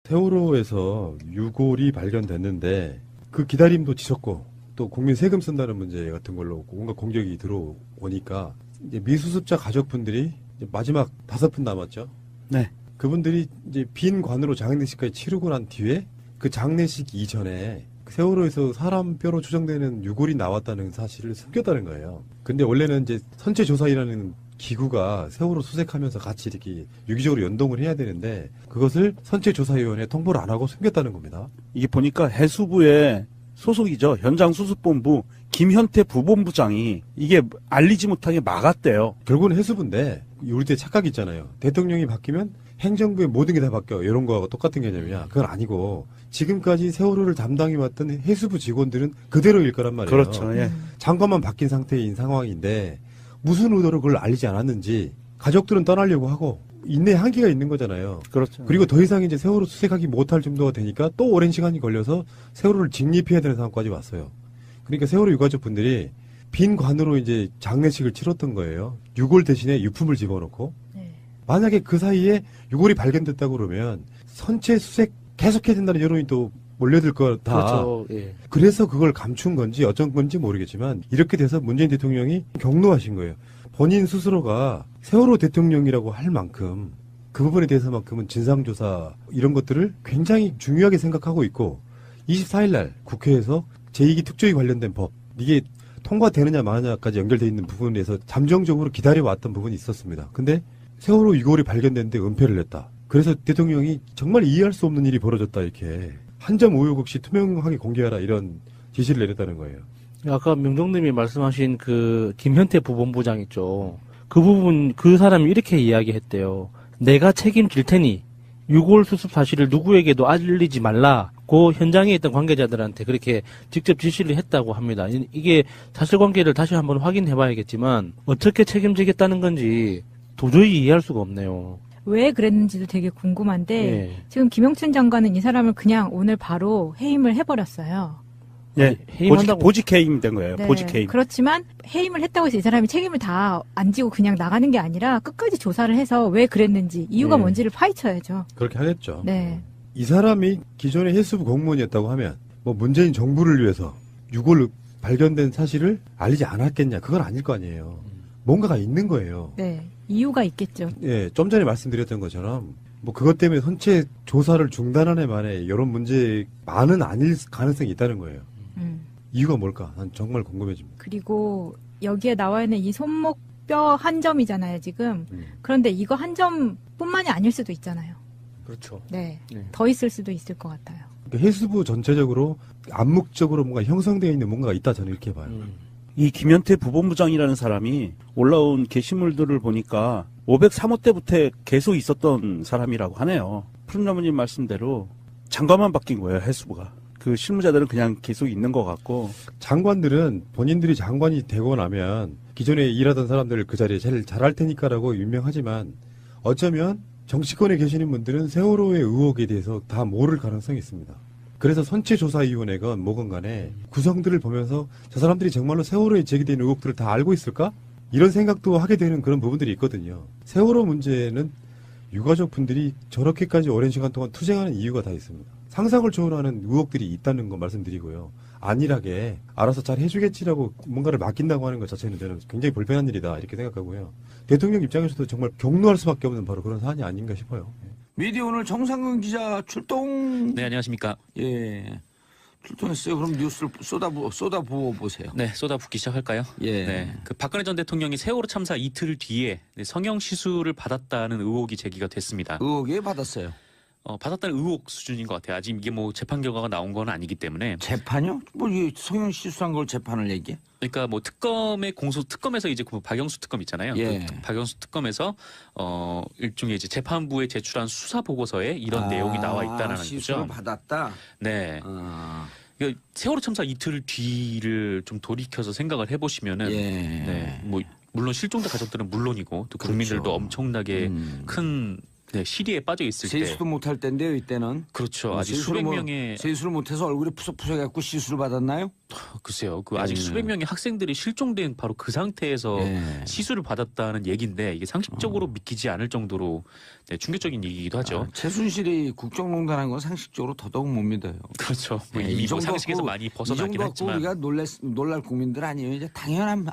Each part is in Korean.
세월호에서 유골이 발견됐는데 그 기다림도 지쳤고 또 국민 세금 쓴다는 문제 같은 걸로 뭔가 공격이 들어오니까 이제 미수습자 가족분들이 이제 마지막 5분 남았죠. 네. 그분들이 이제 빈 관으로 장례식까지 치르고 난 뒤에 그 장례식 이전에 세월호에서 사람 뼈로 추정되는 유골이 나왔다는 사실을 숨겼다는 거예요. 근데 원래는 이제 선체조사이라는 기구가 세월호 수색하면서 같이 이렇게 유기적으로 연동을 해야 되는데 그것을 선체조사위원회에 통보를 안 하고 숨겼다는 겁니다. 이게 보니까 해수부의 소속이죠. 현장수습본부 김현태 부본부장이 이게 알리지 못하게 막았대요. 결국은 해수부인데 우리 때 착각이 있잖아요. 대통령이 바뀌면 행정부의 모든 게 다 바뀌어. 이런 거하고 똑같은 개념이야. 그건 아니고 지금까지 세월호를 담당해왔던 해수부 직원들은 그대로일 거란 말이에요. 그렇죠. 예. 장관만 바뀐 상태인 상황인데 무슨 의도로 그걸 알리지 않았는지 가족들은 떠나려고 하고 인내 한계가 있는 거잖아요. 그렇죠. 그리고 더 이상 이제 세월호 수색하기 못할 정도가 되니까 또 오랜 시간이 걸려서 세월호를 직립해야 되는 상황까지 왔어요. 그러니까 세월호 유가족 분들이 빈 관으로 이제 장례식을 치렀던 거예요. 유골 대신에 유품을 집어넣고. 네. 만약에 그 사이에 유골이 발견됐다고 그러면 선체 수색 계속해야 된다는 여론이 또 몰려들 거다. 그렇죠. 예. 그래서 그걸 감춘 건지 어쩐 건지 모르겠지만 이렇게 돼서 문재인 대통령이 경로하신 거예요. 본인 스스로가 세월호 대통령이라고 할 만큼 그 부분에 대해서만큼은 진상조사 이런 것들을 굉장히 중요하게 생각하고 있고 24일 날 국회에서 제2기 특조위 관련된 법 이게 통과되느냐 마느냐까지 연결되어 있는 부분에서 잠정적으로 기다려왔던 부분이 있었습니다. 근데 세월호 유골이 발견됐는데 은폐를 냈다. 그래서 대통령이 정말 이해할 수 없는 일이 벌어졌다 이렇게 한 점 의혹 없이 투명하게 공개하라 이런 지시를 내렸다는 거예요. 아까 명동님이 말씀하신 그 김현태 부본부장 있죠. 그 부분 그 사람이 이렇게 이야기했대요. 내가 책임질 테니 유골 수습 사실을 누구에게도 알리지 말라고 현장에 있던 관계자들한테 그렇게 직접 지시를 했다고 합니다. 이게 사실관계를 다시 한번 확인해봐야겠지만 어떻게 책임지겠다는 건지 도저히 이해할 수가 없네요. 왜 그랬는지도 되게 궁금한데 예. 지금 김영춘 장관은 이 사람을 그냥 오늘 바로 해임을 해버렸어요. 예. 해임한다고 보직 해임 된 거예요. 네. 보직 해임. 그렇지만 해임을 했다고 해서 이 사람이 책임을 다 안 지고 그냥 나가는 게 아니라 끝까지 조사를 해서 왜 그랬는지 이유가 네. 뭔지를 파헤쳐야죠. 그렇게 하겠죠. 네. 이 사람이 기존의 해수부 공무원이었다고 하면 뭐 문재인 정부를 위해서 유골 발견된 사실을 알리지 않았겠냐. 그건 아닐 거 아니에요. 뭔가가 있는 거예요. 네. 이유가 있겠죠. 예, 좀 전에 말씀드렸던 것처럼 뭐 그것 때문에 선체 조사를 중단하네 만에 이런 문제만은 아닐 가능성이 있다는 거예요. 이유가 뭘까? 난 정말 궁금해집니다. 그리고 여기에 나와 있는 이 손목뼈 한 점이잖아요, 지금. 그런데 이거 한 점뿐만이 아닐 수도 있잖아요. 그렇죠. 네. 네. 더 있을 수도 있을 것 같아요. 그러니까 해수부 전체적으로 암묵적으로 뭔가 형성되어 있는 뭔가가 있다 저는 이렇게 봐요. 이 김현태 부본부장이라는 사람이 올라온 게시물들을 보니까 503호 때부터 계속 있었던 사람이라고 하네요. 푸른나무님 말씀대로 장관만 바뀐 거예요, 해수부가. 그 실무자들은 그냥 계속 있는 것 같고. 장관들은 본인들이 장관이 되고 나면 기존에 일하던 사람들을 그 자리에 제일 잘할 테니까라고 유명하지만 어쩌면 정치권에 계시는 분들은 세월호의 의혹에 대해서 다 모를 가능성이 있습니다. 그래서 선체조사위원회건 뭐건 간에 구성들을 보면서 저 사람들이 정말로 세월호에 제기된 의혹들을 다 알고 있을까? 이런 생각도 하게 되는 그런 부분들이 있거든요. 세월호 문제는 유가족 분들이 저렇게까지 오랜 시간 동안 투쟁하는 이유가 다 있습니다. 상상을 초월하는 의혹들이 있다는 거 말씀드리고요. 안일하게 알아서 잘 해주겠지라고 뭔가를 맡긴다고 하는 것 자체는 저는 굉장히 불편한 일이다 이렇게 생각하고요. 대통령 입장에서도 정말 경로할 수밖에 없는 바로 그런 사안이 아닌가 싶어요. 미디어 오늘 정상근 기자 출동. 네, 안녕하십니까. 예. 출동했어요. 그럼 뉴스를 쏟아부어 보세요. 네, 쏟아붓기 시작할까요? 예. 네, 그 박근혜 전 대통령이 세월호 참사 이틀 뒤에 성형 시술을 받았다는 의혹이 제기가 됐습니다. 의혹에 받았어요. 받았다는 의혹 수준인 것 같아요. 아직 이게 뭐 재판 결과가 나온 건 아니기 때문에. 재판이요? 뭐 이 성형 시술한 걸 재판을 얘기해? 그러니까 뭐 특검의 특검에서 이제 그 박영수 특검 있잖아요. 예. 그 박영수 특검에서 일종의 이제 재판부에 제출한 수사 보고서에 이런 내용이 나와 있다는 시술을 거죠. 받았다. 네. 그러니까 세월호 참사 이틀 뒤를 좀 돌이켜서 생각을 해보시면은, 예. 네, 뭐 물론 실종자 가족들은 물론이고 또 국민들도 그렇죠. 엄청나게 큰 네, 시리에 빠져 있을 때 세수도 못할 때인데요, 이때는. 그렇죠. 뭐 아직 세수를 수백 명의 세수를 못해서 얼굴이 푸석푸석해갖고 시술을 받았나요? 글쎄요. 그 아직 수백 명의 학생들이 실종된 바로 그 상태에서 네. 시술을 받았다는 얘기인데 이게 상식적으로 믿기지 않을 정도로 네, 충격적인 얘기이기도 하죠. 최순실이 국정농단한 건 상식적으로 더더욱 못 믿어요. 그렇죠. 뭐 네, 이미 이 뭐 정도 상식에서 갖고- 많이 이 벗어나긴 정도 갖고 했지만 우리가 놀랄 국민들 아니에요. 이제 당연한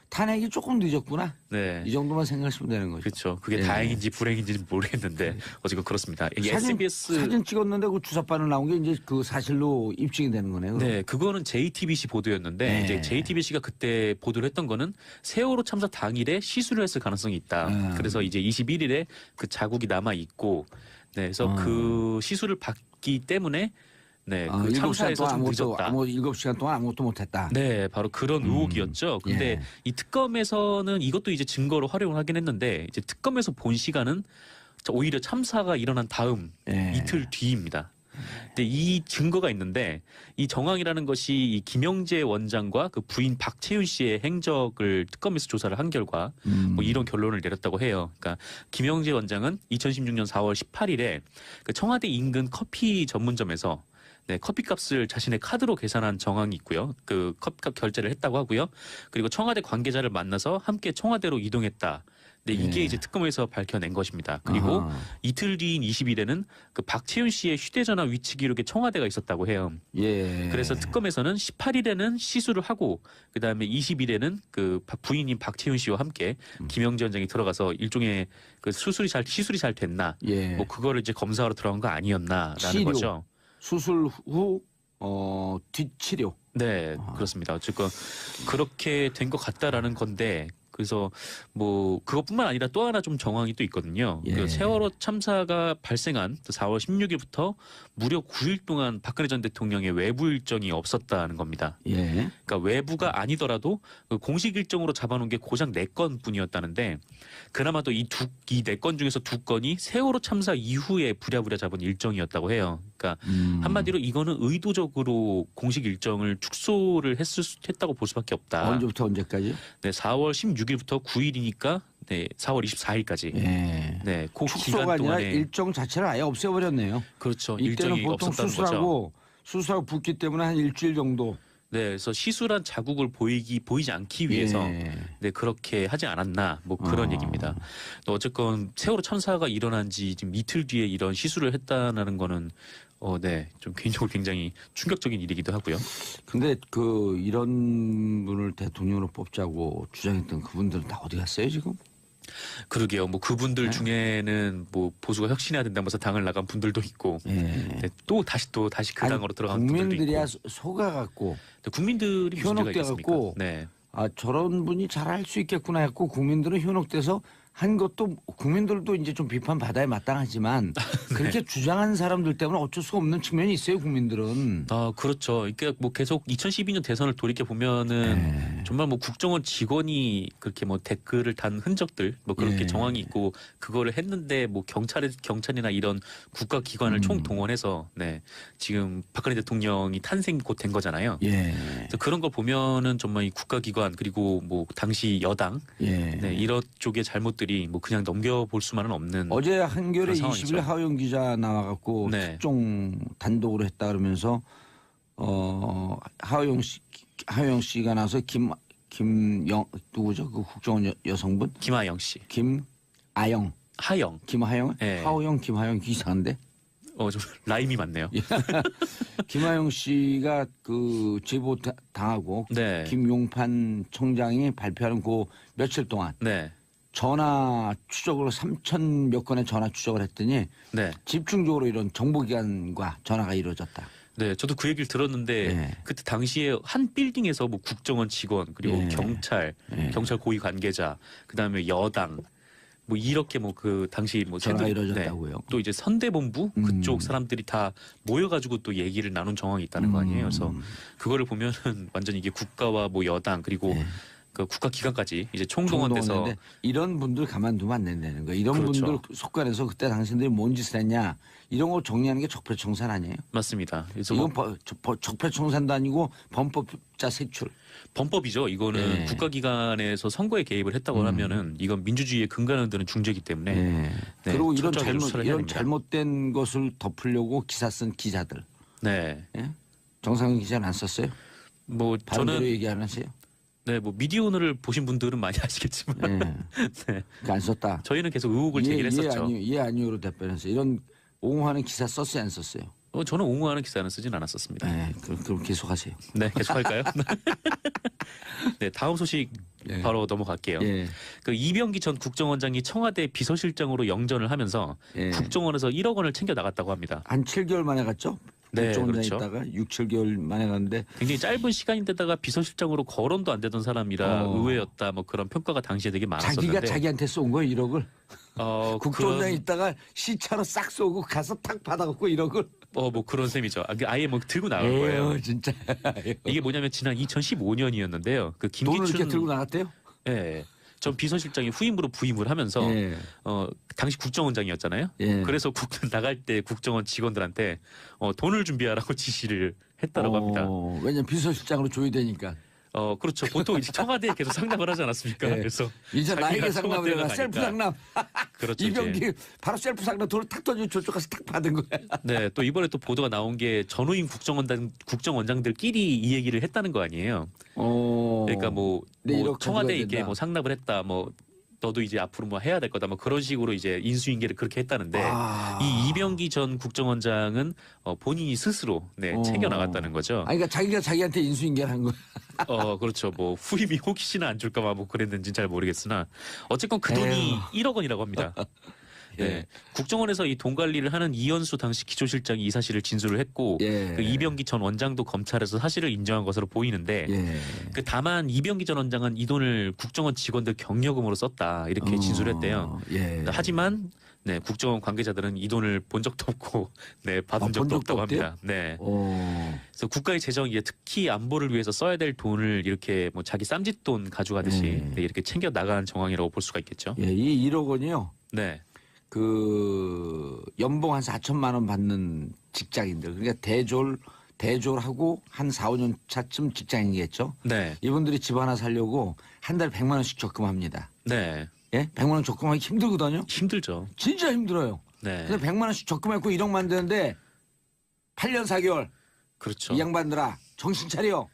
탄핵이 조금 늦었구나. 네. 이 정도만 생각하시면 되는 거죠. 그렇죠. 그게 네. 다행인지 불행인지는 모르겠는데 어쨌건 그렇습니다. 이게 SBS 사진 찍었는데 그 주사바늘 나온 게 이제 그 사실로 입증이 되는 거네요. 그럼. 네, 그거는 JTBC 보도였는데 네. 이제 JTBC가 그때 보도를 했던 거는 세월호 참사 당일에 시술을 했을 가능성이 있다. 그래서 이제 21일에 그 자국이 남아 있고, 네, 그래서 그 시술을 받기 때문에 네, 그 7시간 참사에서 동안 좀 늦었다. 7시간 동안 아무것도 못했다. 네, 바로 그런 의혹이었죠. 근데 예. 이 특검에서는 이것도 이제 증거로 활용을 하긴 했는데 이제 특검에서 본 시간은 오히려 참사가 일어난 다음 예. 이틀 뒤입니다. 근데 이 증거가 있는데 이 정황이라는 것이 이 김영재 원장과 그 부인 박채윤 씨의 행적을 특검에서 조사를 한 결과 뭐 이런 결론을 내렸다고 해요. 그러니까 김영재 원장은 2016년 4월 18일에 그 청와대 인근 커피 전문점에서 네, 커피값을 자신의 카드로 계산한 정황이 있고요. 그 커피값 결제를 했다고 하고요. 그리고 청와대 관계자를 만나서 함께 청와대로 이동했다. 네, 이게 이제 특검에서 밝혀낸 것입니다. 그리고 아하. 이틀 뒤인 20일에는 그 박채윤 씨의 휴대전화 위치 기록에 청와대가 있었다고 해요. 예. 그래서 특검에서는 18일에는 시술을 하고 그다음에 20일에는 그 부인인 박채윤 씨와 함께 김영재 원장이 들어가서 일종의 그 시술이 잘 됐나 예. 뭐 그거를 이제 검사하러 들어간 거 아니었나라는 치료. 거죠. 수술 후 뒷치료. 네, 그렇습니다. 어쨌건 그렇게 된 것 같다라는 건데 그래서 뭐 그것뿐만 아니라 또 하나 좀 정황이 또 있거든요. 예. 그 세월호 참사가 발생한 4월 16일부터 무려 9일 동안 박근혜 전 대통령의 외부 일정이 없었다는 겁니다. 예. 그러니까 외부가 아니더라도 그 공식 일정으로 잡아놓은 게 고작 4건뿐이었다는데 그나마도 이 4건 중에서 2건이 세월호 참사 이후에 부랴부랴 잡은 일정이었다고 해요. 그러니까 한마디로 이거는 의도적으로 공식 일정을 축소를 했다고 볼 수밖에 없다. 언제부터 언제까지? 네, 4월 16일부터 9일이니까 네, 4월 24일까지. 예. 네, 그 축소가 기간 아니라 동안에 일정 자체를 아예 없애버렸네요. 그렇죠. 이때는 일정이 보통 없었다는 거죠. 수술하고 붓기 때문에 한 일주일 정도. 네, 그래서 시술한 자국을 보이지 않기 위해서 예. 네, 그렇게 하지 않았나 뭐 그런 얘기입니다. 또 어쨌건 세월호 참사가 일어난 지 지금 이틀 뒤에 이런 시술을 했다는 거는 네, 좀 개인적으로 굉장히 충격적인 일이기도 하고요. 근데 그 이런 분을 대통령으로 뽑자고 주장했던 그분들은 다 어디 갔어요 지금? 그러게요. 뭐 그분들 중에는 뭐 보수가 혁신해야 된다면서 당을 나간 분들도 있고, 예. 네, 또 다시 그 당으로 들어간 분들도 있고. 국민들이야 속아갖고 네, 국민들이 무슨 죄가 있겠습니까? 현혹돼갖고 네. 저런 분이 잘할 수 있겠구나 했고 국민들은 현혹돼서 한 것도 국민들도 이제 좀 비판 받아야 마땅하지만 그렇게 주장한 사람들 때문에 어쩔 수가 없는 측면이 있어요 국민들은. 아, 그렇죠. 그러니까 뭐 계속 2012년 대선을 돌이켜 보면은 정말 뭐 국정원 직원이 그렇게 뭐 댓글을 단 흔적들 뭐 그렇게 예. 정황이 있고 그거를 했는데 뭐 경찰이나 이런 국가 기관을 총 동원해서 네, 지금 박근혜 대통령이 탄생 곧 된 거잖아요. 예. 그래서 그런 걸 보면은 정말 이 국가 기관 그리고 뭐 당시 여당 예. 네, 이런 쪽의 잘못들이 뭐 그냥 넘겨볼 수만은 없는 어제 한겨레 그런 20일 상황이죠. 하호영 기자 나와갖고 네. 특종 단독으로 했다 그러면서 하호영 씨가 나서 김영 누구죠 그 국정원 여성분 김하영 씨, 김하영 네. 하호영 김하영 이상한데 좀 라임이 많네요. 김하영 씨가 그 제보 당하고 네. 김용판 청장이 발표하는 그 며칠 동안 네, 전화 추적으로 3,000 몇 건의 전화 추적을 했더니 네. 집중적으로 이런 정보기관과 전화가 이루어졌다. 네, 저도 그 얘기를 들었는데 네. 그때 당시에 한 빌딩에서 뭐 국정원 직원 그리고 네. 경찰 고위 관계자 그다음에 여당 뭐 이렇게 뭐 그 당시 뭐 전화가 네. 이루어졌다고요. 또 이제 선대본부 그쪽 사람들이 다 모여가지고 또 얘기를 나눈 정황이 있다는 거 아니에요. 그래서 그거를 보면은 완전 이게 국가와 뭐 여당 그리고 그 국가기관까지 이제 총동원돼서 총동원인데 이런 분들 가만두면 안 된다는 거예요. 이런 그렇죠. 분들 속간에서 그때 당신들이 뭔 짓을 했냐 이런 거 정리하는 게 적폐청산 아니에요? 맞습니다. 그래서 이건 뭐 적폐청산도 아니고 범법자 색출. 범법이죠. 이거는 네. 국가기관에서 선거에 개입을 했다고 하면은 이건 민주주의의 근간을 드는 중죄이기 때문에 네. 네, 그리고 이런 철저하게 수사를 해야 됩니다. 잘못된 것을 덮으려고 기사 쓴 기자들. 네. 예? 정상근 기자는 안 썼어요? 뭐 바른대로 저는 얘기 안 하세요? 네, 뭐 미디어오늘을 보신 분들은 많이 아시겠지만 예. 네. 그거 안 썼다. 저희는 계속 의혹을 제기를 했었죠. 예 아니요로 답변했어요. 이런 옹호하는 기사 썼어요 안 썼어요? 저는 옹호하는 기사는 쓰진 않았었습니다. 네, 그럼 계속하세요. 네, 계속할까요? 네, 다음 소식 예. 바로 넘어갈게요. 예. 그 이병기 전 국정원장이 청와대 비서실장으로 영전을 하면서 예. 국정원에서 1억 원을 챙겨 나갔다고 합니다. 한 7개월 만에 갔죠? 네, 국정원장에 그렇죠. 있다가 6, 7개월 만에 갔는데 굉장히 짧은 시간인데다가 비서실장으로 거론도 안 되던 사람이라 의외였다. 뭐 그런 평가가 당시에 되게 많았었는데. 자기가 자기한테 쏜 거예요 1억을. 국정원장에 그런, 있다가 시차로 싹 쏘고 가서 탁 받아갖고 1억을. 뭐 그런 셈이죠. 아예 뭐 들고 나간 거예요. 진짜. 이게 뭐냐면 지난 2015년이었는데요. 그 돈을 이렇게 들고 김기춘 나갔대요? 예. 전 비서실장이 후임으로 부임을 하면서 예. 당시 국정원장이었잖아요. 예. 그래서 나갈 때 국정원 직원들한테 돈을 준비하라고 지시를 했다라고 합니다. 왜냐면 비서실장으로 조회되니까. 그렇죠. 보통 이제 청와대에 계속 상담을 하지 않았습니까? 예. 그래서 이제 나에게 자기가 상담을 청와대에 해라. 가니까. 셀프 상담. 그렇죠. 이병기 이제. 바로 셀프 상담 돈을 탁 던지고 저쪽 가서 탁 받은 거야. 네, 또 이번에 또 보도가 나온 게 전후임 국정원장들끼리 이 얘기를 했다는 거 아니에요. 그러니까 뭐 네, 이렇게 청와대에 가져가야 이렇게 된다. 뭐 상납을 했다. 뭐 너도 이제 앞으로 뭐 해야 될 거다. 뭐 그런 식으로 이제 인수인계를 그렇게 했다는데 이 이병기 전 국정원장은 본인이 스스로 챙겨 나갔다는 거죠. 아니, 그러니까 자기가 자기한테 인수인계를 한 거야. 그렇죠. 뭐 후임이 혹시나 안 줄까봐 뭐 그랬는지 잘 모르겠으나 어쨌건 그 돈이 에휴. 1억 원이라고 합니다. 네. 예. 국정원에서 이 돈 관리를 하는 이현수 당시 기조실장이 이 사실을 진술을 했고 예. 그 이병기 전 원장도 검찰에서 사실을 인정한 것으로 보이는데 예. 다만 이병기 전 원장은 이 돈을 국정원 직원들 경력금으로 썼다 이렇게 진술을 했대요. 예. 하지만 국정원 관계자들은 이 돈을 본 적도 없고 받은 본 적도 적도 없다고 없대요? 합니다. 네. 그래서 국가의 재정이 특히 안보를 위해서 써야 될 돈을 이렇게 뭐 자기 쌈짓돈 가져가듯이 이렇게 챙겨 나가는 정황이라고 볼 수가 있겠죠. 예, 이 1억 원이요. 네. 그 연봉 한 4천만 원 받는 직장인들. 그러니까 대졸하고 한 4, 5년 차쯤 직장인이겠죠. 네. 이분들이 집 하나 살려고 한 달에 100만 원씩 적금합니다. 네. 예? 100만 원 적금하기 힘들거든요. 힘들죠. 진짜 힘들어요. 네. 그래서 100만 원씩 적금했고 1억 만드는데 8년 4개월 그렇죠. 이 양반들아 정신 차려.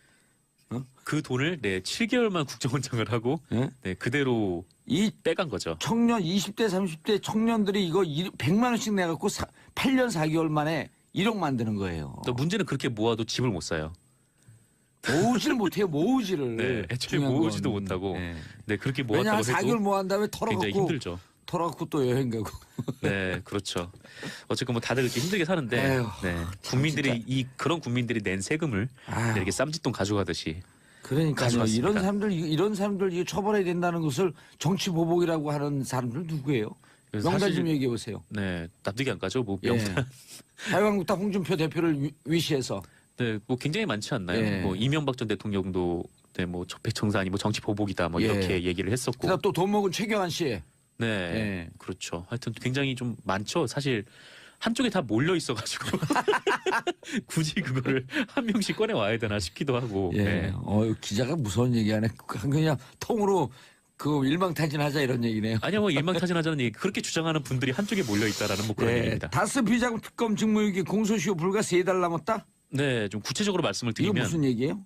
그 돈을 7개월만 국정원장을 하고 예? 그대로 이 빼간 거죠. 청년 20대 30대 청년들이 이거 100만 원씩 내갖고 8년 4개월 만에 1억 만드는 거예요. 또 문제는 그렇게 모아도 집을 못 사요. 모으지를 못해요. 모으지를. 네, 애초에 중요한 모으지도 건. 못하고 네. 그렇게 왜냐 한 모았다고 4개월 해도 모은 다음에 굉장히 힘들죠. 털어갖고 또 여행 가고. 네, 그렇죠. 어쨌건 뭐 다들 그렇게 힘들게 사는데 에휴, 국민들이 그런 국민들이 낸 세금을 아유. 이렇게 쌈짓돈 가져가듯이 그러니까요. 가져갔습니다. 이런 사람들 이거 처벌해야 된다는 것을 정치 보복이라고 하는 사람들 누구예요? 그래서 명단 사실- 좀 얘기해 보세요. 네, 납득이 안 가죠. 뭐 예. 명단. 자유한국당 홍준표 대표를 위시해서. 네, 뭐 굉장히 많지 않나요? 예. 뭐 이명박 전 대통령도 뭐 적폐청산이 뭐 정치 보복이다 뭐 예. 이렇게 얘기를 했었고. 그다음 또 돈 먹은 최경환 씨. 네, 예. 그렇죠. 하여튼 굉장히 좀 많죠. 사실 한쪽에 다 몰려 있어가지고 굳이 그거를 한 명씩 꺼내 와야 되나 싶기도 하고. 예. 네. 기자가 무서운 얘기하네. 그냥 통으로 그 일망타진하자 이런 얘기네요. 아니야 뭐 일망타진하자는 얘기 그렇게 주장하는 분들이 한쪽에 몰려 있다라는 뭐 그런 얘기입니다. 다스 비자금 특검 직무유기 공소시효 불과 3달 남았다? 네, 좀 구체적으로 말씀을 이거 드리면 무슨 얘기예요?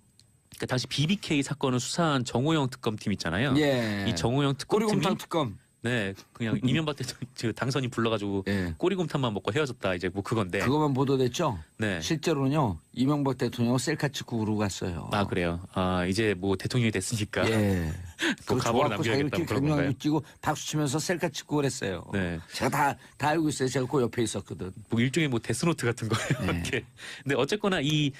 그러니까 당시 BBK 사건을 수사한 정호영 특검팀 있잖아요. 예. 이 정호영 특검팀이 꼬리곰탕 특검. 네, 그냥 이명박 대통령 당선인 불러가지고 예. 꼬리곰탕만 먹고 헤어졌다 이제 뭐 그건데. 그것만 보도됐죠? 네. 실제로는요. 이명박 대통령 셀카 찍고 그러고 갔어요. 아 그래요. 아 이제 뭐 대통령이 됐으니까. 예. 뭐 가보를 좋아갖고 남겨야겠다 자기를 그런 건가요? 경량하게 찍고 박수 치면서 셀카 찍고 그랬어요. 네. 제가 다 알고 있어요. 제가 그 옆에 있었거든. 뭐 일종의 뭐 데스노트 같은 거예요. 네. 이렇게. 근데 어쨌거나 이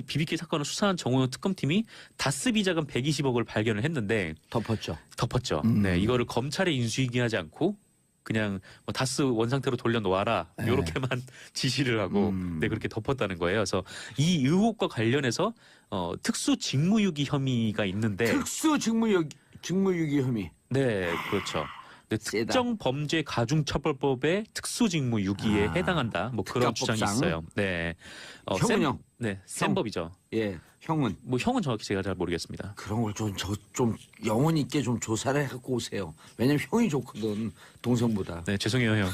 BBK 사건을 수사한 정호영 특검팀이 다스 비자금 120억을 발견을 했는데 덮었죠. 덮었죠. 네, 이거를 검찰에 인수인계하지 않고 그냥 뭐 다스 원상태로 돌려놓아라 네. 요렇게만 지시를 하고 네, 그렇게 덮었다는 거예요. 그래서 이 의혹과 관련해서 특수 직무유기 혐의가 있는데 특수 직무유기 혐의. 네, 그렇죠. 네, 세다. 특정 범죄 가중처벌법의 특수직무유기에 해당한다. 뭐 그런 주장이 특가법상. 있어요. 네, 형은요? 네, 센 법이죠. 예, 형은 뭐 형은 정확히 제가 잘 모르겠습니다. 그런 걸 좀 영혼 있게 좀 조사를 해갖고 오세요. 왜냐면 형이 좋거든 동생보다. 네, 죄송해요, 형.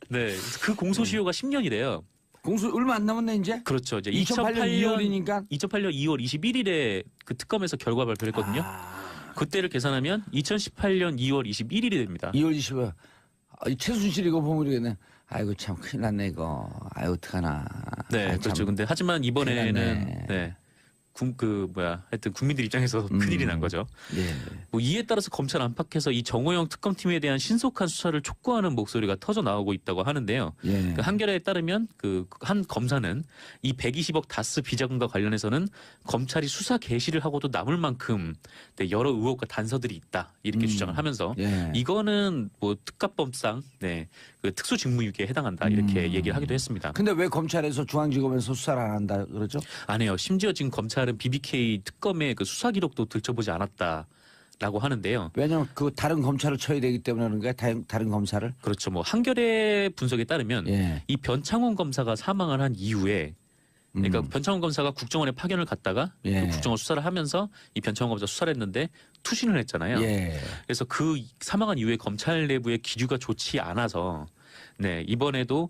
네, 그 공소시효가 10년이래요. 공수 얼마 안 남았네 이제. 그렇죠. 이제 2008년 2월이니까. 2008년 2월 21일에 그 특검에서 결과 발표를 했거든요. 그때를 계산하면 2018년 2월 21일이 됩니다. 2월 20일. 최순실 이거 보면 모르겠네. 아이고 참 큰일 났네 이거. 아이고 어떡하나. 네, 아이, 그렇죠. 참. 근데 하지만 이번에는 큰일 났네. 네. 하여튼 국민들 입장에서 큰일이 난 거죠. 예. 뭐 이에 따라서 검찰 안팎에서 이 정호영 특검팀에 대한 신속한 수사를 촉구하는 목소리가 터져 나오고 있다고 하는데요. 예. 그 한겨레에 따르면 그 한 검사는 이 120억 다스 비자금과 관련해서는 검찰이 수사 개시를 하고도 남을 만큼 네, 여러 의혹과 단서들이 있다 이렇게 주장을 하면서 예. 이거는 뭐 특가법상 네, 그 특수직무유기에 해당한다 이렇게 얘기를 하기도 했습니다. 근데 왜 검찰에서 중앙지검에서 수사를 안 한다 그러죠? 안 해요. 심지어 지금 검찰은 BBK 특검의 그 수사 기록도 들춰보지 않았다라고 하는데요. 왜냐면 그 다른 검찰을 쳐야 되기 때문에 그런 거야. 다른 검사를. 그렇죠. 뭐 한겨레 분석에 따르면 예. 이 변창훈 검사가 사망을 한 이후에 그러니까 변창훈 검사가 국정원에 파견을 갔다가 예. 그 국정원 수사를 하면서 이 변창훈 검사 수사를 했는데 투신을 했잖아요. 예. 그래서 그 사망한 이후에 검찰 내부의 기류가 좋지 않아서 네 이번에도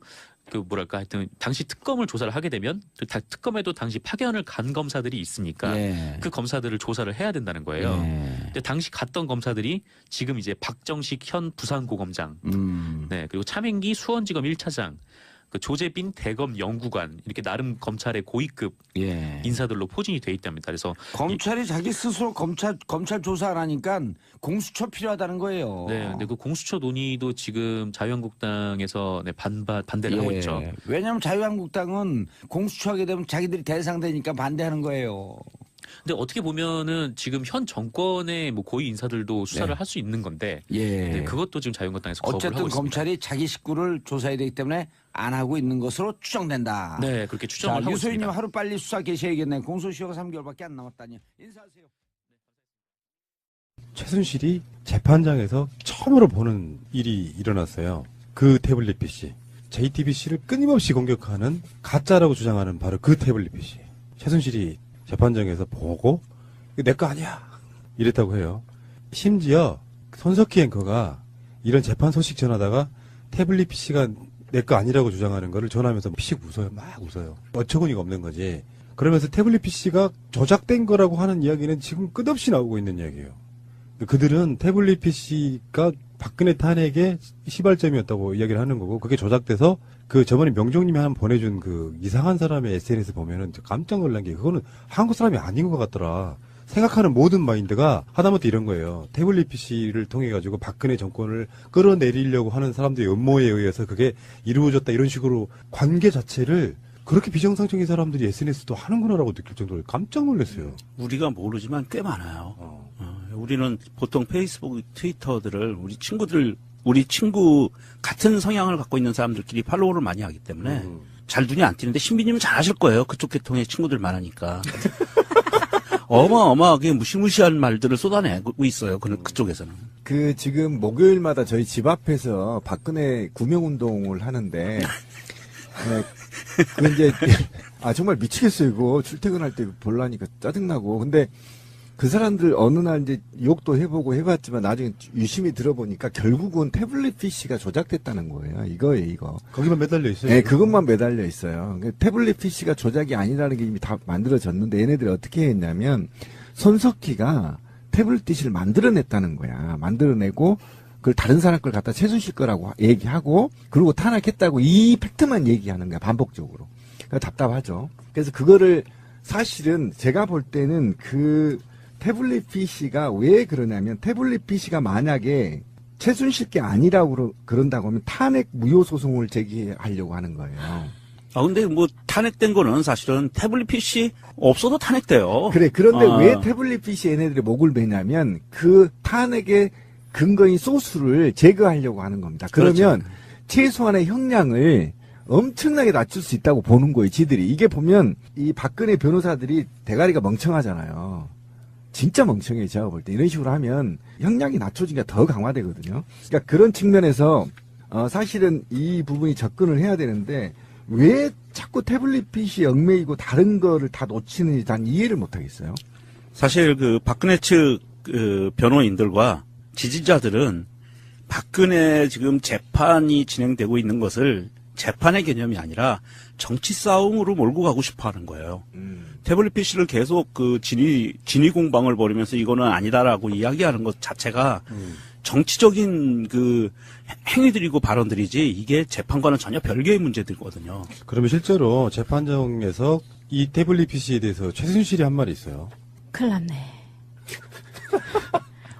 그 뭐랄까 하여튼 당시 특검을 조사를 하게 되면 그 특검에도 당시 파견을 간 검사들이 있으니까 예. 그 검사들을 조사를 해야 된다는 거예요. 예. 근데 당시 갔던 검사들이 지금 이제 박정식 현 부산고검장, 네 그리고 차명기 수원지검 1차장, 그 조재빈 대검 연구관 이렇게 나름 검찰의 고위급 예. 인사들로 포진이 돼 있답니다. 그래서 검찰이 자기 스스로 검찰 조사 안 하니까 공수처 필요하다는 거예요. 네, 근데 그 공수처 논의도 지금 자유한국당에서 네, 반대를 하고 있죠. 왜냐하면 자유한국당은 공수처 하게 되면 자기들이 대상되니까 반대하는 거예요. 근데 어떻게 보면은 지금 현 정권의 뭐 고위 인사들도 수사를 네. 할 수 있는 건데 예. 네, 그것도 지금 자유한국당에서 거부를 어쨌든 하고 있습니다. 검찰이 자기 식구를 조사해야 되기 때문에 안 하고 있는 것으로 추정된다. 네, 그렇게 추정을 자, 하고 유소희님 있습니다. 하루 빨리 수사 개시해야겠네. 공소시효가 3개월밖에 안 남았다니. 인사하세요. 최순실이 재판장에서 처음으로 보는 일이 일어났어요. 그 태블릿 PC. JTBC를 끊임없이 공격하는 가짜라고 주장하는 바로 그 태블릿 PC. 최순실이 재판장에서 보고 이거 내 거 아니야 이랬다고 해요. 심지어 손석희 앵커가 이런 재판 소식 전하다가 태블릿 PC가 내 거 아니라고 주장하는 거를 전하면서 피식 웃어요. 막 웃어요. 어처구니가 없는 거지. 그러면서 태블릿 PC가 조작된 거라고 하는 이야기는 지금 끝없이 나오고 있는 이야기예요. 그들은 태블릿 PC가 박근혜 탄핵의 시발점이었다고 이야기를 하는 거고, 그게 조작돼서 그 저번에 명종님이 한 보내준 그 이상한 사람의 SNS 보면은 깜짝 놀란 게, 그거는 한국 사람이 아닌 것 같더라. 생각하는 모든 마인드가 하다못해 이런 거예요. 태블릿 PC를 통해 가지고 박근혜 정권을 끌어내리려고 하는 사람들의 음모에 의해서 그게 이루어졌다, 이런 식으로 관계 자체를 그렇게 비정상적인 사람들이 SNS도 하는구나라고 느낄 정도로 깜짝 놀랐어요. 우리가 모르지만 꽤 많아요. 우리는 보통 페이스북, 트위터들을 우리 친구 같은 성향을 갖고 있는 사람들끼리 팔로우를 많이 하기 때문에 잘 눈이 안 띄는데 신비님은 잘 아실 거예요. 그쪽 계통의 친구들 많으니까. 어마어마하게 무시무시한 말들을 쏟아내고 있어요. 그쪽에서는. 그 지금 목요일마다 저희 집 앞에서 박근혜 구명운동을 하는데 네, 그 이제 정말 미치겠어요. 이거 출퇴근할 때 볼라니까 짜증나고. 근데 그 사람들 어느 날 이제 욕도 해보고 해봤지만 나중에 유심히 들어보니까 결국은 태블릿 PC가 조작됐다는 거예요. 이거예요, 이거. 거기만 매달려 있어요. 네, 그것만 매달려 있어요. 태블릿 PC가 조작이 아니라는 게 이미 다 만들어졌는데 얘네들이 어떻게 했냐면 손석희가 태블릿 PC를 만들어냈다는 거야. 만들어내고 그걸 다른 사람 걸 갖다 최순실 거라고 얘기하고 그리고 탄핵했다고 이 팩트만 얘기하는 거야. 반복적으로. 그러니까 답답하죠. 그래서 그거를 사실은 제가 볼 때는 그 태블릿 PC가 왜 그러냐면 태블릿 PC가 만약에 최순실 게 아니라고 그런다고 하면 탄핵 무효 소송을 제기하려고 하는 거예요. 근데 뭐 탄핵된 거는 사실은 태블릿 PC 없어도 탄핵돼요. 그래, 그런데 왜 태블릿 PC 얘네들이 목을 매냐면 그 탄핵의 근거인 소스를 제거하려고 하는 겁니다. 그러면 최소한의 형량을 엄청나게 낮출 수 있다고 보는 거예요, 지들이. 이게 보면 이 박근혜 변호사들이 대가리가 멍청하잖아요. 진짜 멍청해요, 제가 볼 때. 이런 식으로 하면 형량이 낮춰지니까 더 강화되거든요. 그러니까 그런 측면에서 사실은 이 부분이 접근을 해야 되는데 왜 자꾸 태블릿 PC 얽매이고 다른 거를 다 놓치는지 난 이해를 못 하겠어요. 사실 그 박근혜 측 변호인들과 지지자들은 박근혜 지금 재판이 진행되고 있는 것을 재판의 개념이 아니라 정치 싸움으로 몰고 가고 싶어 하는 거예요. 태블릿 PC를 계속 그 진위 공방을 벌이면서 이거는 아니다라고 이야기하는 것 자체가 정치적인 그 행위들이고 발언들이지 이게 재판과는 전혀 별개의 문제들이거든요. 그러면 실제로 재판정에서 이 태블릿 PC에 대해서 최순실이 한 말이 있어요. 큰일 났네.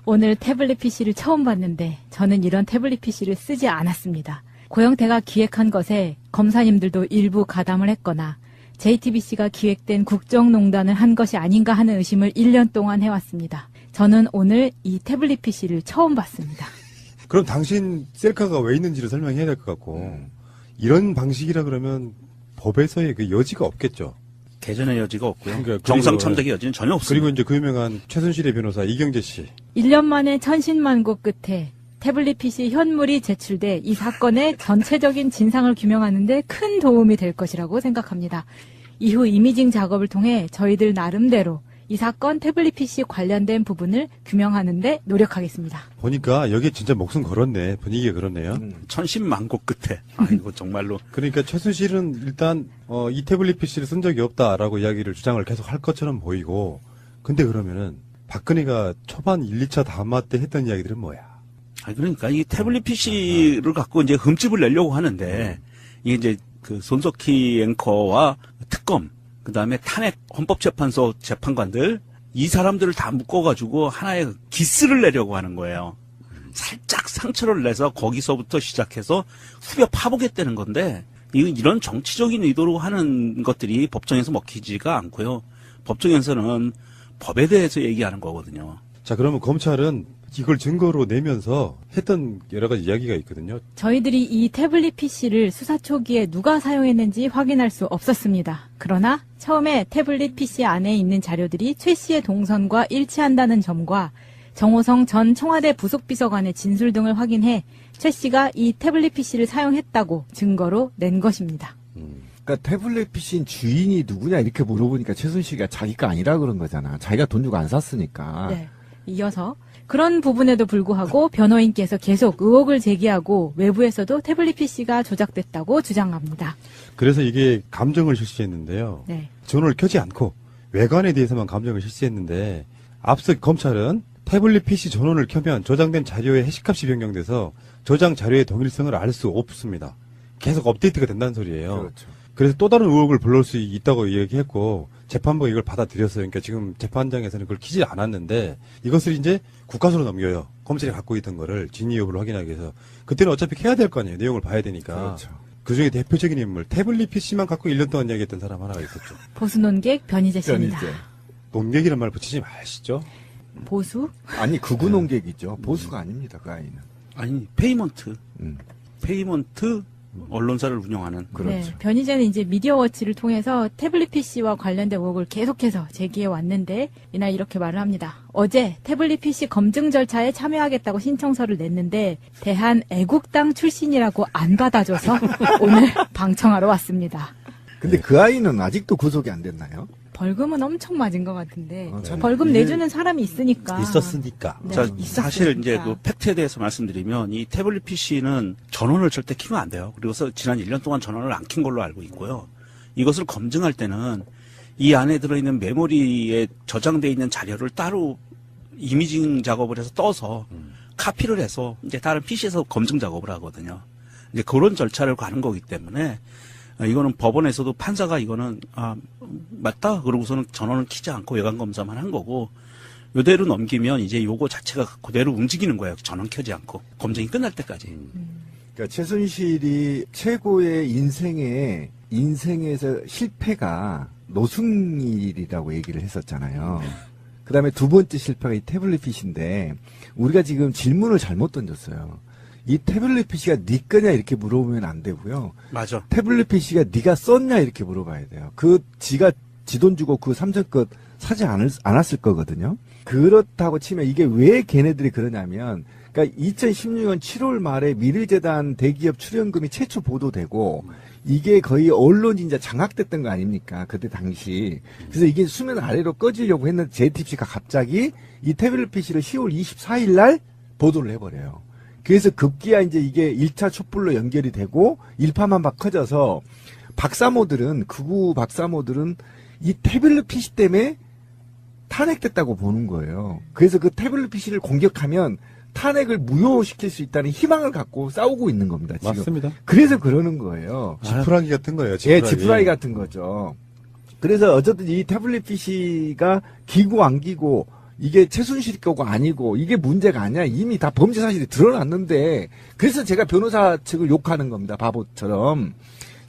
오늘 태블릿 PC를 처음 봤는데 저는 이런 태블릿 PC를 쓰지 않았습니다. 고영태가 기획한 것에 검사님들도 일부 가담을 했거나 JTBC가 기획된 국정농단을 한 것이 아닌가 하는 의심을 1년 동안 해왔습니다. 저는 오늘 이 태블릿 PC를 처음 봤습니다. 그럼 당신 셀카가 왜 있는지를 설명해야 될 것 같고 이런 방식이라 그러면 법에서의 그 여지가 없겠죠. 개전의 여지가 없고요. 그러니까 정상 그리고- 참작의 여지는 전혀 없습니다. 그리고 이제 그 유명한 최순실의 변호사 이경재 씨. 1년 만에 천신만고 끝에 태블릿 PC 현물이 제출돼 이 사건의 전체적인 진상을 규명하는데 큰 도움이 될 것이라고 생각합니다. 이후 이미징 작업을 통해 저희들 나름대로 이 사건 태블릿 PC 관련된 부분을 규명하는데 노력하겠습니다. 보니까 여기에 진짜 목숨 걸었네. 분위기가 그렇네요. 천신만고 끝에. 아이고 정말로. 그러니까 최순실은 일단 이 태블릿 PC를 쓴 적이 없다라고 이야기를 주장을 계속 할 것처럼 보이고 근데 그러면은 박근혜가 초반 1, 2차 담화 때 했던 이야기들은 뭐야? 아니, 그러니까 이 태블릿 PC를 갖고 이제 흠집을 내려고 하는데 이게 이제 그 손석희 앵커와 특검 그다음에 탄핵 헌법재판소 재판관들 이 사람들을 다 묶어가지고 하나의 기스를 내려고 하는 거예요. 살짝 상처를 내서 거기서부터 시작해서 후벼 파보겠다는 건데 이런 정치적인 의도로 하는 것들이 법정에서 먹히지가 않고요. 법정에서는 법에 대해서 얘기하는 거거든요. 자, 그러면 검찰은 이걸 증거로 내면서 했던 여러 가지 이야기가 있거든요. 저희들이 이 태블릿 PC를 수사 초기에 누가 사용했는지 확인할 수 없었습니다. 그러나 처음에 태블릿 PC 안에 있는 자료들이 최 씨의 동선과 일치한다는 점과 정호성 전 청와대 부속비서관의 진술 등을 확인해 최 씨가 이 태블릿 PC를 사용했다고 증거로 낸 것입니다. 그러니까 태블릿 PC인 주인이 누구냐 이렇게 물어보니까 최순실이가 자기가 아니라 그런 거잖아. 자기가 돈 주고 안 샀으니까. 네. 이어서 그런 부분에도 불구하고 변호인께서 계속 의혹을 제기하고 외부에서도 태블릿 PC가 조작됐다고 주장합니다. 그래서 이게 감정을 실시했는데요. 네. 전원을 켜지 않고 외관에 대해서만 감정을 실시했는데 앞서 검찰은 태블릿 PC 전원을 켜면 저장된 자료의 해시값이 변경돼서 저장 자료의 동일성을 알 수 없습니다. 계속 업데이트가 된다는 소리예요. 그렇죠. 그래서 또 다른 의혹을 불러올 수 있다고 얘기했고 재판부가 이걸 받아들였어요. 그러니까 지금 재판장에서는 그걸 키지 않았는데 이것을 이제 국가수로 넘겨요. 검찰이 갖고 있던 거를 진위 여부를 확인하기 위해서. 그때는 어차피 캐야 될 거 아니에요. 내용을 봐야 되니까. 그렇죠. 그중에 대표적인 인물 태블릿 PC만 갖고 1년 동안 이야기했던 사람 하나가 있었죠. 보수 논객 변희재 씨입니다. 변희재. 농객이란 말 붙이지 마시죠. 보수? 아니 극우 농객이죠. 보수가 아닙니다. 그 아이는. 아니 페이먼트 음. 언론사를 운영하는 그렇죠. 네, 변희재는 이제 미디어워치를 통해서 태블릿 PC와 관련된 의혹을 계속해서 제기해 왔는데 이날 이렇게 말을 합니다. 어제 태블릿 PC 검증 절차에 참여하겠다고 신청서를 냈는데 대한 애국당 출신이라고 안 받아줘서 오늘 방청하러 왔습니다. 근데 그 아이는 아직도 구속이 안 됐나요? 벌금은 엄청 맞은 것 같은데 참 벌금 이게- 내주는 사람이 있으니까. 있었으니까. 네, 자, 있었으니까. 사실 이제 그 팩트에 대해서 말씀드리면 이 태블릿 PC는 전원을 절대 켜면 안 돼요. 그래서 지난 1년 동안 전원을 안 킨 걸로 알고 있고요. 이것을 검증할 때는 이 안에 들어있는 메모리에 저장되어 있는 자료를 따로 이미징 작업을 해서 떠서 카피를 해서 이제 다른 PC에서 검증 작업을 하거든요. 이제 그런 절차를 가는 거기 때문에 이거는 법원에서도 판사가 이거는 맞다 그러고서는 전원을 켜지 않고 외관 검사만 한 거고 요대로 넘기면 이제 요거 자체가 그대로 움직이는 거예요. 전원 켜지 않고 검증이 끝날 때까지. 그러니까 최순실이 최고의 인생에서 실패가 노승일이라고 얘기를 했었잖아요. 그다음에 두 번째 실패가 이 태블릿 PC인데 우리가 지금 질문을 잘못 던졌어요. 이 태블릿 PC가 네 거냐 이렇게 물어보면 안 되고요. 맞아. 태블릿 PC가 네가 썼냐 이렇게 물어봐야 돼요. 지가 지 돈 주고 그 삼성 것 사지 않았을 거거든요. 그렇다고 치면 이게 왜 걔네들이 그러냐면 그러니까 2016년 7월 말에 미르재단 대기업 출연금이 최초 보도되고 이게 거의 언론인자 장악됐던 거 아닙니까? 그때 당시. 그래서 이게 수면 아래로 꺼지려고 했는데 JTBC가 갑자기 이 태블릿 PC를 10월 24일 날 보도를 해버려요. 그래서 급기야 이제 이게 1차 촛불로 연결이 되고 일파만 막 커져서 극우 박사모들은 이 태블릿 PC 때문에 탄핵됐다고 보는 거예요. 그래서 그 태블릿 PC를 공격하면 탄핵을 무효시킬 수 있다는 희망을 갖고 싸우고 있는 겁니다. 지금. 맞습니다. 그래서 그러는 거예요. 지푸라기 같은 거예요. 예, 지푸라기 같은 거죠. 그래서 어쨌든 이 태블릿 PC가 기고 안 기고 이게 최순실 거고 아니고 이게 문제가 아니야. 이미 다 범죄 사실이 드러났는데 그래서 제가 변호사 측을 욕하는 겁니다. 바보처럼.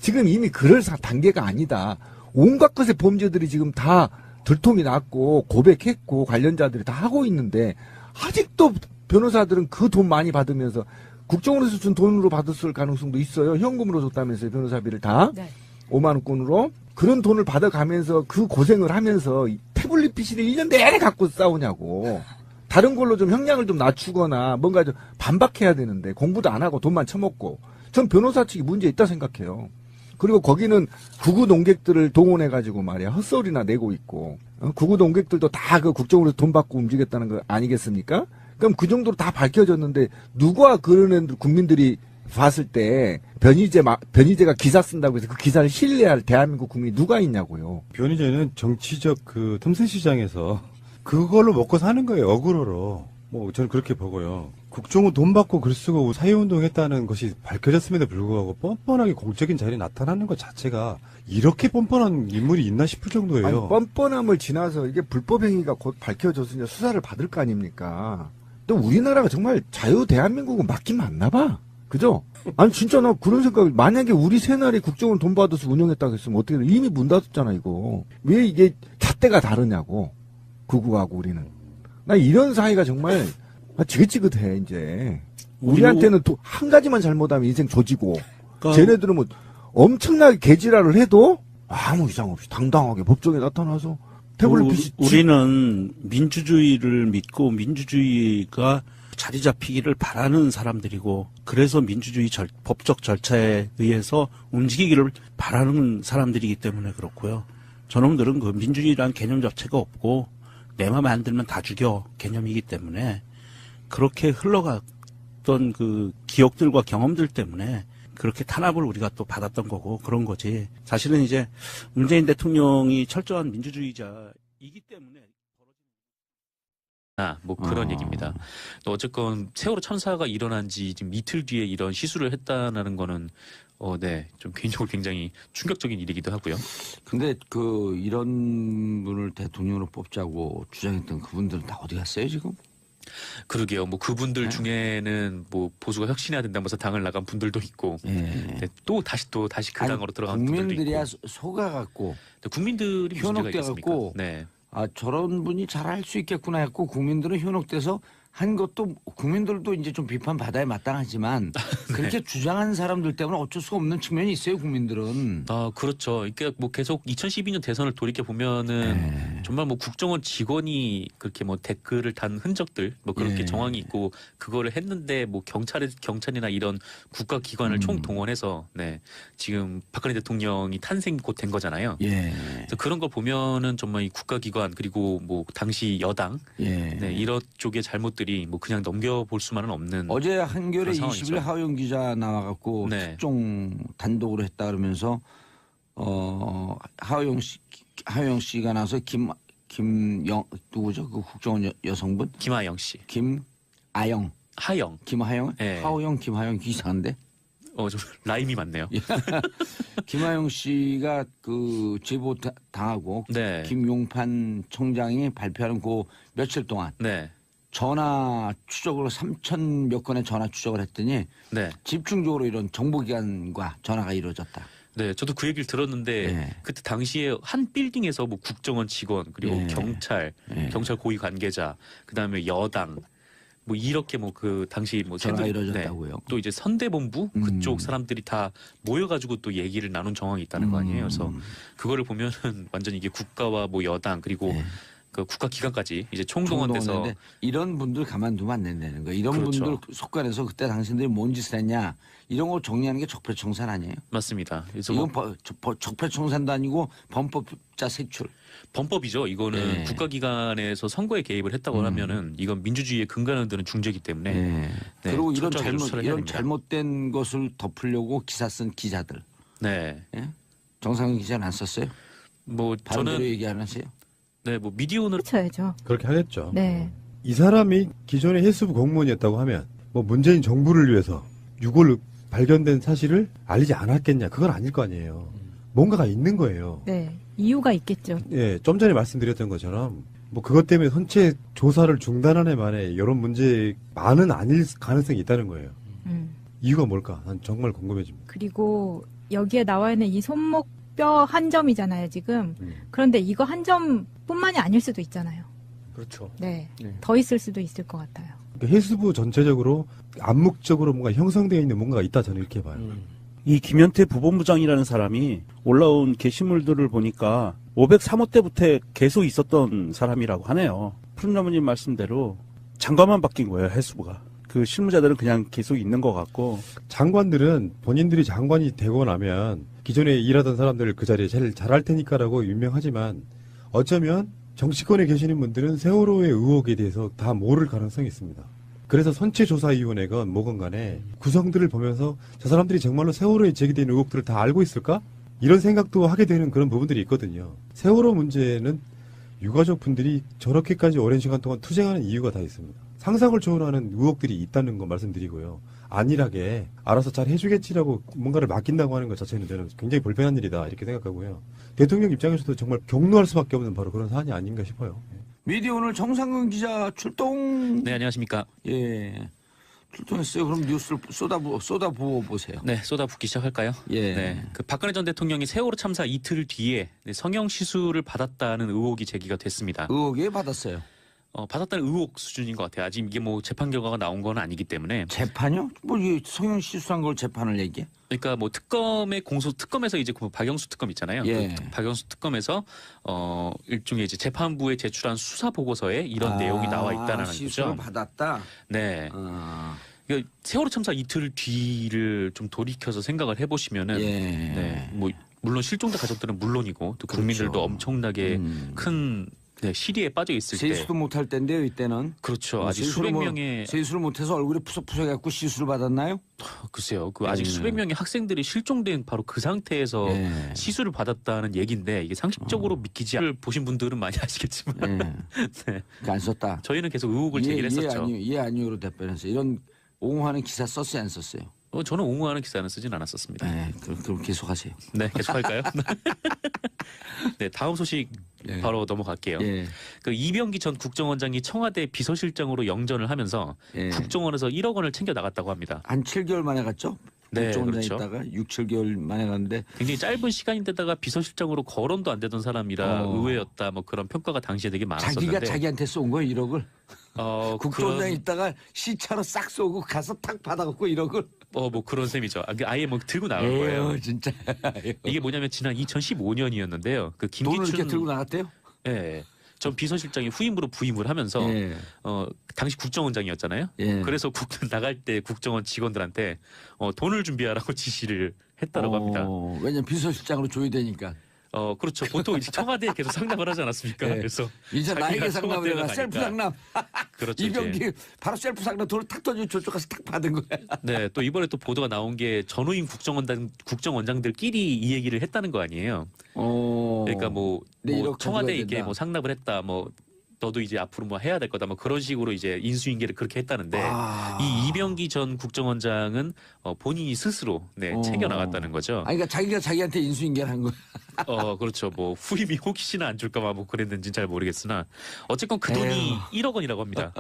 지금 이미 그럴 단계가 아니다. 온갖 것의 범죄들이 지금 다 들통이 났고 고백했고 관련자들이 다 하고 있는데 아직도 변호사들은 그 돈 많이 받으면서 국정원에서 준 돈으로 받았을 가능성도 있어요. 현금으로 줬다면서요. 변호사비를 다. 네. 5만 원권으로. 그런 돈을 받아가면서 그 고생을 하면서 태블릿 PC를 1년 내내 갖고 싸우냐고. 다른 걸로 좀 형량을 좀 낮추거나 뭔가 좀 반박해야 되는데 공부도 안 하고 돈만 처먹고. 전 변호사 측이 문제 있다 생각해요. 그리고 거기는 구구 농객들을 동원해가지고 말이야 헛소리나 내고 있고 구구 농객들도 다 그 국정원에서 돈 받고 움직였다는 거 아니겠습니까? 그럼 그 정도로 다 밝혀졌는데 누가 그런 애들 국민들이 봤을 때 변희재가 기사 쓴다고 해서 그 기사를 신뢰할 대한민국 국민이 누가 있냐고요. 변희재는 정치적 그 틈새 시장에서 그걸로 먹고 사는 거예요. 어그로로. 뭐 저는 그렇게 보고요. 국정원 돈 받고 글 쓰고 사회운동 했다는 것이 밝혀졌음에도 불구하고 뻔뻔하게 공적인 자리에 나타나는 것 자체가 이렇게 뻔뻔한 인물이 있나 싶을 정도예요. 아니, 뻔뻔함을 지나서 이게 불법 행위가 곧 밝혀져서 이제 수사를 받을 거 아닙니까? 또 우리나라가 정말 자유 대한민국은 맞긴 맞나 봐. 그죠? 아니 진짜 나 그런 생각을 만약에 우리 새날이 국정원 돈 받아서 운영했다고 했으면 어떻게 돼? 이미 문 닫았잖아 이거. 왜 이게 잣대가 다르냐고. 구구하고 우리는. 나 이런 사이가 정말 지긋지긋해 이제. 우리한테는 한 가지만 잘못하면 인생 조지고 그러니까 쟤네들은 뭐 엄청나게 개지랄을 해도 아무 이상 없이 당당하게 법정에 나타나서 태블릿 PC 우리는 민주주의를 믿고 민주주의가 자리 잡히기를 바라는 사람들이고 그래서 민주주의 법적 절차에 의해서 움직이기를 바라는 사람들이기 때문에 그렇고요. 저놈들은 그 민주주의라는 개념 자체가 없고 내 맘에 안 들면 다 죽여 개념이기 때문에 그렇게 흘러갔던 그 기억들과 경험들 때문에 그렇게 탄압을 우리가 또 받았던 거고 그런 거지. 사실은 이제 문재인 대통령이 철저한 민주주의자이기 때문에 뭐 그런 얘기입니다. 또 어쨌건 세월호 참사가 일어난 지 지금 이틀 뒤에 이런 시술을 했다는 거는 네, 좀 개인적으로 굉장히 충격적인 일이기도 하고요. 근데 이런 분을 대통령으로 뽑자고 주장했던 그분들은 다 어디 갔어요 지금? 그러게요. 뭐 그분들 네. 중에는 뭐 보수가 혁신해야 된다면서 당을 나간 분들도 있고, 예. 네, 또 다시 그 당으로 들어간 분들도 있고. 국민들이야 속아갖고 네, 국민들이 무슨 문제가 있겠습니까? 현혹돼갖고 네. 저런 분이 잘할 수 있겠구나 했고 국민들은 현혹돼서 한 것도 국민들도 이제 좀 비판 받아야 마땅하지만 그렇게 주장하는 사람들 때문에 어쩔 수가 없는 측면이 있어요. 국민들은. 그렇죠. 그러니까 뭐 계속 2012년 대선을 돌이켜 보면은 정말 뭐 국정원 직원이 그렇게 뭐 댓글을 단 흔적들 뭐 그렇게 예. 정황이 있고 그거를 했는데 뭐 경찰이나 이런 국가기관을 총 동원해서 네 지금 박근혜 대통령이 탄생 곧 된 거잖아요. 예. 그래서 그런 걸 보면은 정말 이 국가기관 그리고 뭐 당시 여당 예. 네, 이런 쪽의 잘못들이 뭐 그냥 넘겨볼 수만은 없는 어제 한겨레 그런 20일 상황이죠. 하우영 기자 나와갖고 네. 특종 단독으로 했다 그러면서 하우영 씨가 나서 누구죠? 그 국정원 여성분 김하영 씨, 김하영 네. 하우영 김하영 이상한데 좀 라임이 많네요. 김하영 씨가 그 제보 당하고 네. 김용판 청장이 발표하는 그 며칠 동안 네. 전화 추적으로 3,000 몇 건의 전화 추적을 했더니 네. 집중적으로 이런 정보기관과 전화가 이루어졌다. 네, 저도 그 얘기를 들었는데 예. 그때 당시에 한 빌딩에서 뭐 국정원 직원 그리고 예. 경찰, 예. 경찰 고위 관계자, 그다음에 여당 뭐 이렇게 뭐 그 당시 뭐 전화가 샌드- 이루어졌다고요? 또 이제 선대본부 그쪽 사람들이 다 모여가지고 또 얘기를 나눈 정황이 있다는 거 아니에요. 그래서 그거를 보면은 완전 이게 국가와 뭐 여당 그리고 예. 그 국가 기관까지 이제 총동원돼서 총동원인데 이런 분들 가만두면 안 된다는 거예요. 이런 그렇죠. 분들 속간에서 그때 당신들이 뭔 짓을 했냐 이런 거 정리하는 게 적폐청산 아니에요? 맞습니다. 그래서 이건 뭐 적폐청산도 아니고 범법자 색출. 범법이죠. 이거는 예. 국가기관에서 선거에 개입을 했다고 하면은 이건 민주주의의 근간을 드는 중죄이기 때문에 예. 네, 그리고 이런 철저하게 수사를 해야 이런 됩니다. 잘못된 것을 덮으려고 기사 쓴 기자들. 네, 예? 정상근 기자는 안 썼어요? 뭐 바로 저는 얘기 안 하세요? 네, 뭐 미디어는 그렇죠. 그렇게 하겠죠. 네. 이 사람이 기존의 해수부 공무원이었다고 하면 뭐 문재인 정부를 위해서 6월 발견된 사실을 알리지 않았겠냐? 그건 아닐 거 아니에요. 뭔가가 있는 거예요. 네. 이유가 있겠죠. 예, 좀 전에 말씀드렸던 것처럼 뭐 그것 때문에 선체 조사를 중단하네 만에 이런 문제만은 아닐 가능성이 있다는 거예요. 이유가 뭘까? 난 정말 궁금해집니다. 그리고 여기에 나와 있는 이 손목뼈 한 점이잖아요, 지금. 그런데 이거 한 점뿐만이 아닐 수도 있잖아요. 그렇죠. 네. 네. 더 있을 수도 있을 것 같아요. 그러니까 해수부 전체적으로 암묵적으로 뭔가 형성되어 있는 뭔가가 있다 저는 이렇게 봐요. 이 김현태 부본부장이라는 사람이 올라온 게시물들을 보니까 503호 때부터 계속 있었던 사람이라고 하네요. 푸른나무님 말씀대로 장관만 바뀐 거예요, 해수부가. 그 실무자들은 그냥 계속 있는 것 같고. 장관들은 본인들이 장관이 되고 나면 기존에 일하던 사람들을 그 자리에 제일 잘할 테니까라고 유명하지만 어쩌면 정치권에 계시는 분들은 세월호의 의혹에 대해서 다 모를 가능성이 있습니다. 그래서 선체조사위원회건 뭐건 간에 구성들을 보면서 저 사람들이 정말로 세월호에 제기된 의혹들을 다 알고 있을까? 이런 생각도 하게 되는 그런 부분들이 있거든요. 세월호 문제는 유가족 분들이 저렇게까지 오랜 시간 동안 투쟁하는 이유가 다 있습니다. 상상을 초월하는 의혹들이 있다는 거 말씀드리고요. 안일하게 알아서 잘 해주겠지라고 뭔가를 맡긴다고 하는 것 자체는 저는 굉장히 불편한 일이다 이렇게 생각하고요. 대통령 입장에서도 정말 경로할 수밖에 없는 바로 그런 사안이 아닌가 싶어요. 미디어 오늘 정상근 기자 출동. 네, 안녕하십니까. 예. 출동했어요. 그럼 뉴스를 쏟아부어 보세요. 네, 쏟아붓기 시작할까요? 예. 네, 그 박근혜 전 대통령이 세월호 참사 이틀 뒤에 성형 시술을 받았다는 의혹이 제기가 됐습니다. 의혹에 받았어요. 받았다는 의혹 수준인 것 같아요. 아직 이게 뭐 재판 결과가 나온 건 아니기 때문에. 재판이요? 뭐 이 성형 시술한 걸 재판을 얘기해? 그러니까 뭐 특검에서 이제 그 박영수 특검 있잖아요. 예. 그 박영수 특검에서 일종의 이제 재판부에 제출한 수사 보고서에 이런 내용이 나와 있다는 시술을 거죠. 받았다. 네. 아, 그러니까 세월호 참사 이틀 뒤를 좀 돌이켜서 생각을 해보시면은, 예. 네, 뭐 물론 실종자 가족들은 물론이고 또 국민들도 그렇죠. 엄청나게 큰 네, 시리에 빠져 있을 때, 세수도 못할 때인데요, 이때는. 그렇죠. 아직 세수를 수백 뭐- 명의 세수를 못해서 얼굴이 푸석푸석해갖고 시술을 받았나요? 글쎄요, 그 아직 수백 명의 학생들이 실종된 바로 그 상태에서 예. 시술을 받았다는 얘기인데 이게 상식적으로 믿기지 않을 보신 분들은 많이 아시겠지만 예. 네. 그러니까 안 썼다. 저희는 계속 의혹을 제기를 했었죠. 예 아니요로 답변했어요. 이런 옹호하는 기사 썼어요, 안 썼어요? 저는 옹호하는 기사는 쓰진 않았었습니다. 네, 그럼 계속하세요. 네, 계속할까요? 네, 다음 소식 예. 바로 넘어갈게요. 예. 그 이병기 전 국정원장이 청와대 비서실장으로 영전을 하면서 예. 국정원에서 1억 원을 챙겨 나갔다고 합니다. 한 7개월 만에 갔죠? 네, 국정원장에 그렇죠. 있다가 6, 7개월 만에 갔는데 굉장히 짧은 시간인데다가 비서실장으로 거론도 안 되던 사람이라 의외였다. 뭐 그런 평가가 당시에 되게 많았었는데. 자기가 자기한테 쏜 거예요, 1억을. 국정원장에 그런, 있다가 시차로 싹 쏘고 가서 탁 받아갖고 1억을. 뭐 그런 셈이죠. 아예 뭐 들고 나간 거예요. 진짜. 이게 뭐냐면 지난 2015년이었는데요. 그 돈을 이렇게 김기춘 들고 나갔대요? 예. 전 비서실장이 후임으로 부임을 하면서 예. 당시 국정원장이었잖아요. 예. 그래서 나갈 때 국정원 직원들한테 돈을 준비하라고 지시를 했다고 합니다. 왜냐면 비서실장으로 조회되니까. 그렇죠. 보통 이제 청와대에 계속 상담을 하지 않았습니까? 예. 그래서 이제 자기가 나에게 상담을 청와대가 해라. 셀프 가니까. 상담. 그렇죠. 이병기 이제. 바로 셀프 상담 돈을 탁 던지고 저쪽 가서 탁 받은 거야. 네, 또 이번에 또 보도가 나온 게 전후임 국정원장들끼리 이 얘기를 했다는 거 아니에요. 그러니까 뭐 네, 이렇게 청와대 가져가야 이게 된다. 뭐 상납을 했다, 뭐 너도 이제 앞으로 뭐 해야 될 거다, 뭐 그런 식으로 이제 인수인계를 그렇게 했다는데 이 이병기 전 국정원장은 본인이 스스로 챙겨 나갔다는 거죠. 아니, 그러니까 자기가 자기한테 인수인계를 한 거야. 그렇죠. 뭐 후임이 혹시나 안 줄까봐 뭐 그랬는지는 잘 모르겠으나 어쨌건 그 돈이 1억 원이라고 합니다.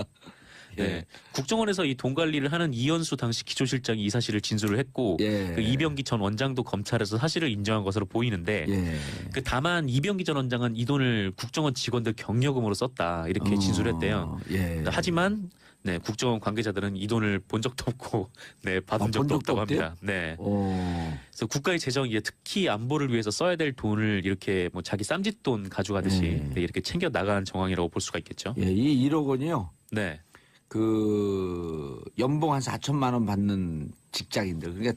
네. 국정원에서 이 돈 관리를 하는 이현수 당시 기초실장이 이 사실을 진술을 했고 예. 그 이병기 전 원장도 검찰에서 사실을 인정한 것으로 보이는데 예. 그 다만 이병기 전 원장은 이 돈을 국정원 직원들 경력금으로 썼다 이렇게 진술했대요. 예. 하지만 네, 국정원 관계자들은 이 돈을 본 적도 없고 네, 받은 본 적도 적도 없다고 없대요? 합니다. 네. 어. 그래서 국가의 재정이 특히 안보를 위해서 써야 될 돈을 이렇게 뭐 자기 쌈짓돈 가져가듯이 네, 이렇게 챙겨 나가는 정황이라고 볼 수가 있겠죠. 예, 이 1억 원이요. 네. 그 연봉 한 4천만 원 받는 직장인들, 그러니까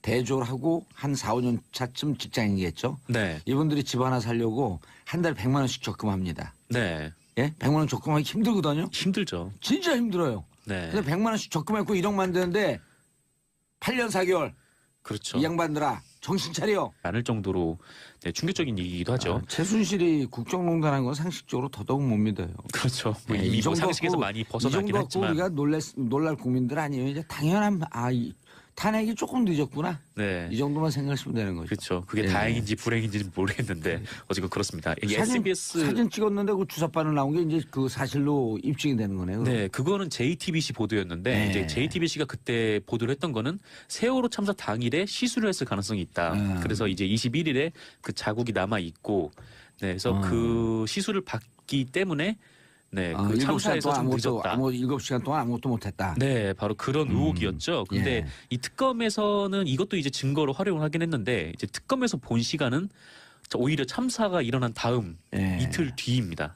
대졸하고 한 4, 5년 차쯤 직장인이겠죠. 네. 이분들이 집 하나 살려고 한 달에 100만 원씩 적금합니다. 네. 예? 100만 원 적금하기 힘들거든요. 힘들죠. 진짜 힘들어요. 네. 근데 100만 원씩 적금했고 1억 만드는데 8년 4개월 그렇죠. 이 양반들아 정신 차려. 않을 정도로 네, 충격적인 얘기이기도 하죠. 아, 최순실이 국정농단한 건 상식적으로 더더욱 못 믿어요. 그렇죠. 뭐 네, 이미 이 뭐 정도 상식에서 갖고- 많이 이 벗어나긴 정도 갖고 했지만 우리가 놀랄 국민들 아니에요. 이제 당연한 탄핵이 조금 늦었구나. 네. 이 정도만 생각하시면 되는 거죠. 그렇죠. 그게 예. 다행인지 불행인지는 모르겠는데 어쨌든 그렇습니다. 이게 SBS 사진 찍었는데 그 주사바늘 나온 게 이제 그 사실로 입증이 되는 거네요. 그럼. 네, 그거는 JTBC 보도였는데 네. 이제 JTBC가 그때 보도를 했던 거는 세월호 참사 당일에 시술을 했을 가능성이 있다. 그래서 이제 21일에 그 자국이 남아 있고, 네, 그래서 그 시술을 받기 때문에 네, 그 7시간 참사에서 동안 좀 늦었다. 7시간 동안 아무것도 못했다. 네, 바로 그런 의혹이었죠. 근데 예. 이 특검에서는 이것도 이제 증거로 활용을 하긴 했는데 이제 특검에서 본 시간은 오히려 참사가 일어난 다음 예. 이틀 뒤입니다.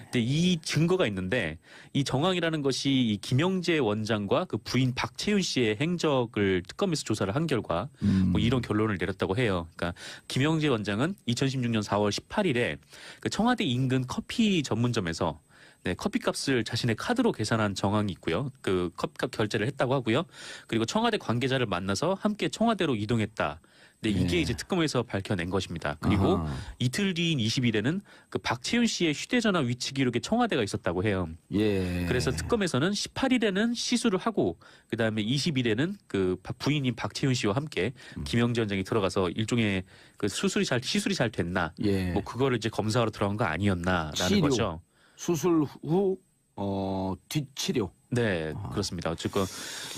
근데 이 증거가 있는데 이 정황이라는 것이 이 김영재 원장과 그 부인 박채윤 씨의 행적을 특검에서 조사를 한 결과 뭐 이런 결론을 내렸다고 해요. 그러니까 김영재 원장은 2016년 4월 18일에 그 청와대 인근 커피 전문점에서 네, 커피값을 자신의 카드로 계산한 정황이 있고요. 그 커피값 결제를 했다고 하고요. 그리고 청와대 관계자를 만나서 함께 청와대로 이동했다. 네, 이게 이제 특검에서 밝혀낸 것입니다. 그리고 아하. 이틀 뒤인 20일에는 그 박채윤 씨의 휴대전화 위치 기록에 청와대가 있었다고 해요. 예. 그래서 특검에서는 18일에는 시술을 하고 그다음에 20일에는 그 부인인 박채윤 씨와 함께 김영재 원장이 들어가서 일종의 그 시술이 잘 됐나 예. 뭐 그거를 이제 검사하러 들어간 거 아니었나라는 치료. 거죠. 수술 후 뒷치료. 네, 그렇습니다. 어쨌건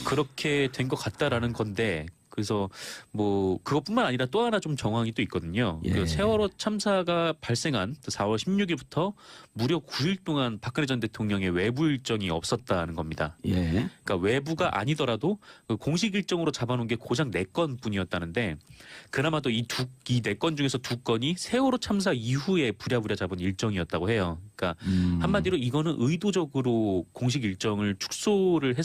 그렇게 된 것 같다라는 건데 그래서 뭐 그것뿐만 아니라 또 하나 좀 정황이 또 있거든요. 예. 그 세월호 참사가 발생한 4월 16일부터 무려 9일 동안 박근혜 전 대통령의 외부 일정이 없었다는 겁니다. 예. 그러니까 외부가 아니더라도 그 공식 일정으로 잡아놓은 게 고작 4건뿐이었다는데 그나마도 이 4건 중에서 2건이 세월호 참사 이후에 부랴부랴 잡은 일정이었다고 해요. 그러니까 한마디로 이거는 의도적으로 공식 일정을 축소를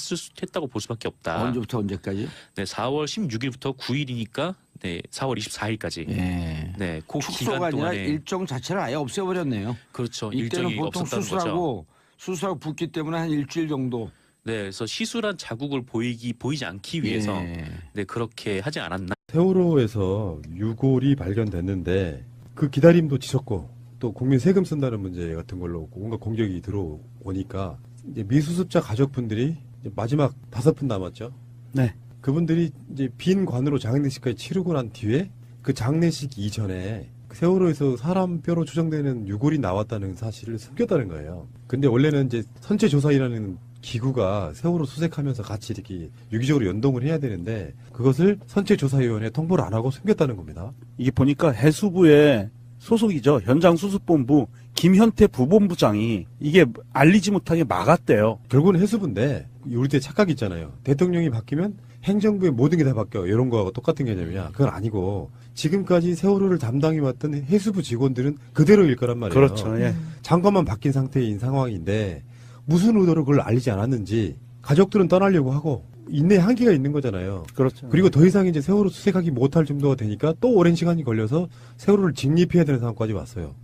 했다고 볼 수밖에 없다. 언제부터 언제까지? 네, 4월 16일부터 9일이니까 네, 4월 24일까지. 예. 네, 그 축소가 기간 아니라 동안에 일정 자체를 아예 없애버렸네요. 그렇죠. 이때는 일정이 보통 없었다는 거죠. 수술하고 붓기 때문에 한 일주일 정도. 네, 그래서 시술한 자국을 보이지 않기 위해서 예. 네, 그렇게 하지 않았나. 세월호에서 유골이 발견됐는데 그 기다림도 지쳤고 또 국민 세금 쓴다는 문제 같은 걸로 뭔가 공격이 들어오니까 이제 미수습자 가족분들이 이제 마지막 5분 남았죠. 네. 그분들이 이제 빈 관으로 장례식까지 치르고 난 뒤에 그 장례식 이전에 세월호에서 사람 뼈로 추정되는 유골이 나왔다는 사실을 숨겼다는 거예요. 근데 원래는 이제 선체조사이라는 기구가 세월호 수색하면서 같이 이렇게 유기적으로 연동을 해야 되는데 그것을 선체조사위원회에 통보를 안 하고 숨겼다는 겁니다. 이게 보니까 해수부의 소속이죠. 현장수습본부 김현태 부본부장이 이게 알리지 못하게 막았대요. 결국은 해수부인데 우리 때 착각이 있잖아요. 대통령이 바뀌면 행정부의 모든 게 다 바뀌어. 이런 거하고 똑같은 개념이야. 그건 아니고 지금까지 세월호를 담당해왔던 해수부 직원들은 그대로일 거란 말이에요. 그렇죠. 예. 장관만 바뀐 상태인 상황인데 무슨 의도로 그걸 알리지 않았는지 가족들은 떠나려고 하고 인내 한계가 있는 거잖아요. 그렇죠. 그리고 더 이상 이제 세월호 수색하기 못할 정도가 되니까 또 오랜 시간이 걸려서 세월호를 직립해야 되는 상황까지 왔어요.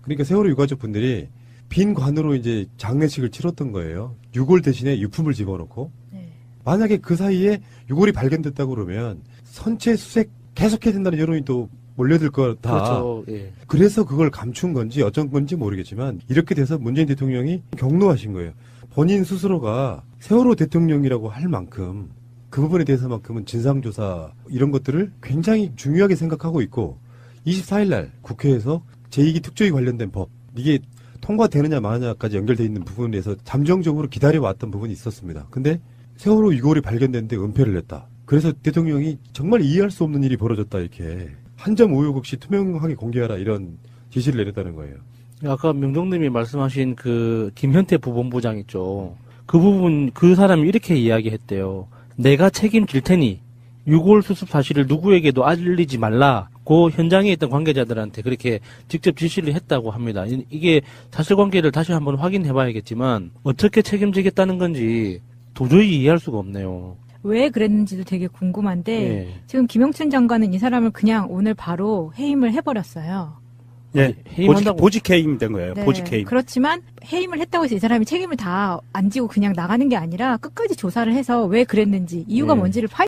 그러니까 세월호 유가족 분들이 빈 관으로 이제 장례식을 치렀던 거예요. 유골 대신에 유품을 집어넣고. 네. 만약에 그 사이에 유골이 발견됐다고 그러면 선체 수색 계속해야 된다는 여론이 또 몰려들 거다. 그렇죠. 예. 그래서 그걸 감춘 건지 어쩐 건지 모르겠지만 이렇게 돼서 문재인 대통령이 경로하신 거예요. 본인 스스로가 세월호 대통령이라고 할 만큼 그 부분에 대해서만큼은 진상조사 이런 것들을 굉장히 중요하게 생각하고 있고 24일 날 국회에서 제2기 특조위 관련된 법 이게 통과되느냐 마느냐까지 연결돼 있는 부분에서 잠정적으로 기다려왔던 부분이 있었습니다. 근데 세월호 6월이 발견됐는데 은폐를 냈다. 그래서 대통령이 정말 이해할 수 없는 일이 벌어졌다 이렇게 한 점 의혹 없이 투명하게 공개하라 이런 지시를 내렸다는 거예요. 아까 명정님이 말씀하신 그 김현태 부본부장 있죠. 그 부분 그 사람이 이렇게 이야기했대요. 내가 책임질 테니 6월 수습 사실을 누구에게도 알리지 말라고 현장에 있던 관계자들한테 그렇게 직접 지시를 했다고 합니다. 이게 사실관계를 다시 한번 확인해 봐야겠지만 어떻게 책임지겠다는 건지 도저히 이해할 수가 없네요. 왜 그랬는지도 되게 궁금한데 예. 지금 김영춘 장관은 이 사람을 그냥 오늘 바로 해임을 해버렸어요. 예, 해임한다고. 보직 해임 된 거예요. 네, 보직 해임. 그렇지만 해임을 했다고 해서 이 사람이 책임을 다 안 지고 그냥 나가는 게 아니라 끝까지 조사를 해서 왜 그랬는지 이유가 예. 뭔지를